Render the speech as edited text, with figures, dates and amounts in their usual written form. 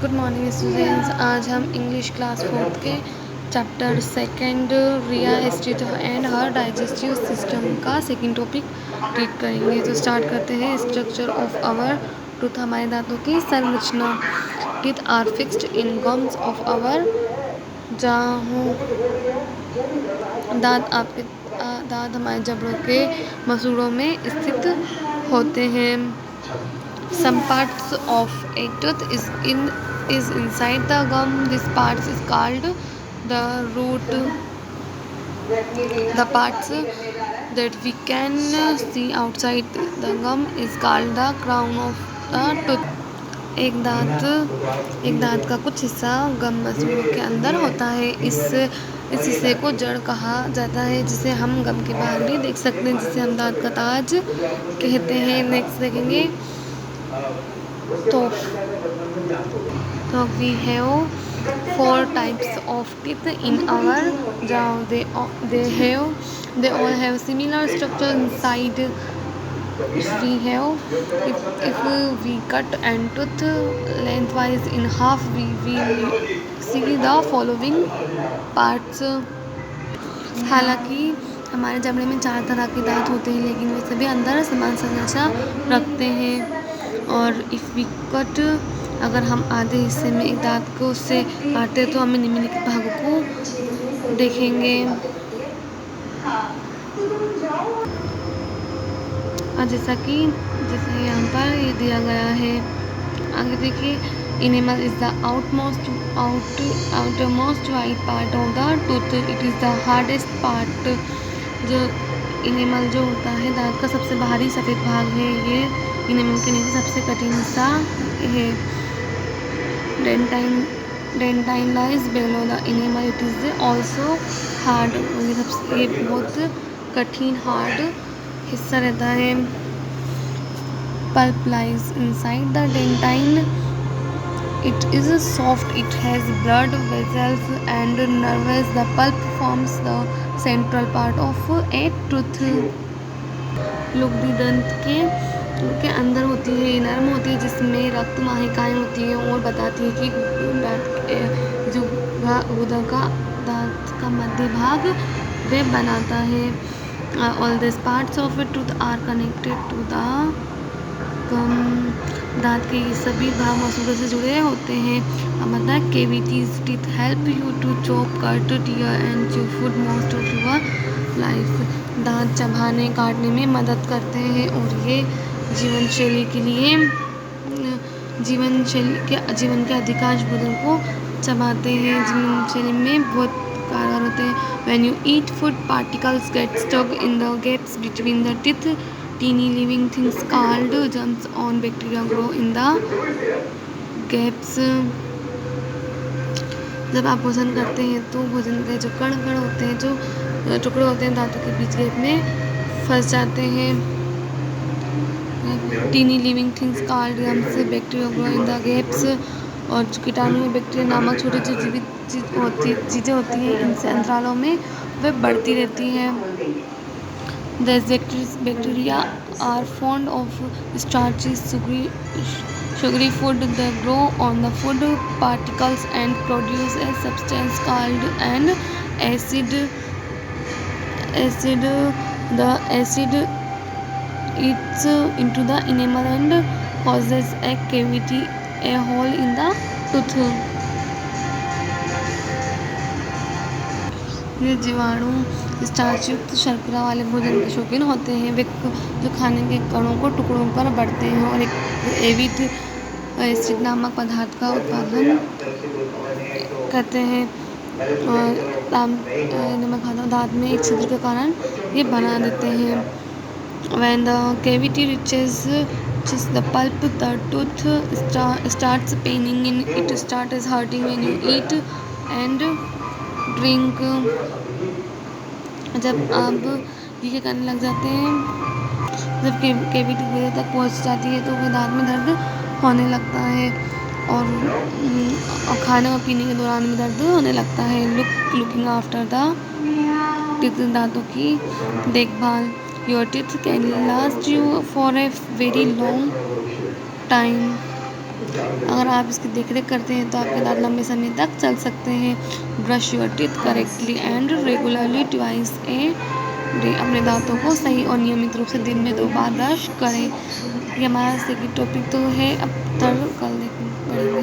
Good morning students. आज हम English class 4th के चैप्टर सेकंड रिया एस्टेट एंड हर डाइजेस्टिव सिस्टम का सेकंड टॉपिक ट्रीट करेंगे। तो स्टार्ट करते हैं। स्ट्रक्चर ऑफ आवर टूथ, हमारे दांतों की संरचना। Teeth are fixed in gums of our jaw. दांत हमारे जबड़ों के मसूड़ों में स्थित होते हैं। Some parts of a tooth is inside the gum. This part is called the root. The parts that we can see outside the gum is called the crown of the tooth. एक दांत का कुछ हिस्सा गम मसूड़ों के अंदर होता है। इस हिस्से को जड़ कहा जाता है, जिसे हम गम के बाहर भी देख सकते हैं, जिसे हम दांत का ताज कहते हैं। नेक्स्ट देखेंगे तो we have 4 types of teeth in our jaw. They all have similar structure inside. If we cut and tooth lengthwise in half, we will see the following parts. हालांकि हमारे जबड़े में 4 तरह के दांत होते हैं, लेकिन वे सभी अंदर समान संरचना रखते हैं। और इफ़ वी कट, अगर हम आधे हिस्से में एक दांत को उससे काटते तो हमें निम्नलिखित भागों को देखेंगे। और जैसे यहाँ पर ये दिया गया है। आगे देखिए, enamel is the outermost white part of the tooth. It is the hardest part. जो इनेमल जो होता है दांत का सबसे बाहरी सफ़ेद भाग है, ये इनेमल के नीचे सबसे कठिन हिस्सा है। Dentine lies below the enamel. It is also hard. ये बहुत कठिन हार्ड हिस्सा रहता है। Pulp lies inside the dentine. It is soft. It has blood vessels and nerves. The pulp forms the central part of a tooth. लुगदी दंत के अंदर होती है, नरम होती है, जिसमें रक्त वाहिकाएं होती हैं और बताती है कि जो दांत का मध्य भाग वे बनाता है। All these parts of a tooth are connected to the gum. दांत के ये सभी भाग मसूड़ों से जुड़े होते हैं। मतलब cavities. Teeth help you to chop, cut, tear and chew food most of your life. दांत चबाने काटने में मदद करते हैं और ये जीवन के अधिकांश भोजन को चबाते हैं। जीवन शैली में बहुत कारगर होते हैं। When you eat, food particles get stuck in the gaps between the teeth. Teeny living things called germs or bacteria grow in the gaps. जब आप भोजन करते हैं तो भोजन के जो कण होते हैं, जो टुकड़े होते हैं, दांतों के बीच गैप में फंस जाते हैं। Tiny living things called germs bacteria grow in the gaps. और जो कीटाणु बैक्टीरिया नामक छोटी जो जीवित चीज़ें होती हैं, इनसे अंतरालों में वे बढ़ती रहती हैं। These bacteria are fond of starchy, sugary food. They grow on the food particles and produce a substance called an acid. The acid eats into the enamel and causes a cavity, a hole in the tooth. ये जीवाणु starch युक्त शर्करा वाले भोजन के शौकीन होते हैं। वे जो खाने के कणों को टुकड़ों पर बढ़ते हैं और एक एविड एसिड नामक पदार्थ का उत्पादन करते हैं। और दांत में एक छिद्र के कारण ये बना देते हैं। When the cavity reaches the pulp, the tooth starts paining and it starts hurting when you eat and drink. जब आप ये करने लग जाते हैं, जब कैविटी तक पहुंच जाती है तो फिर दांत में दर्द होने लगता है और खाने और पीने के दौरान भी दर्द होने लगता है। लुकिंग आफ्टर द टीथ, दांतों की देखभाल। Your teeth can last you for a very long time. अगर आप इसकी देखरेख करते हैं तो आपके दांत लंबे समय तक चल सकते हैं। Brush your teeth correctly and regularly twice a day. अपने दांतों को सही और नियमित रूप से दिन में 2 बार ब्रश करें। ये हमारा सेकंड टॉपिक तो है, अब थर्ड कल देखेंगे।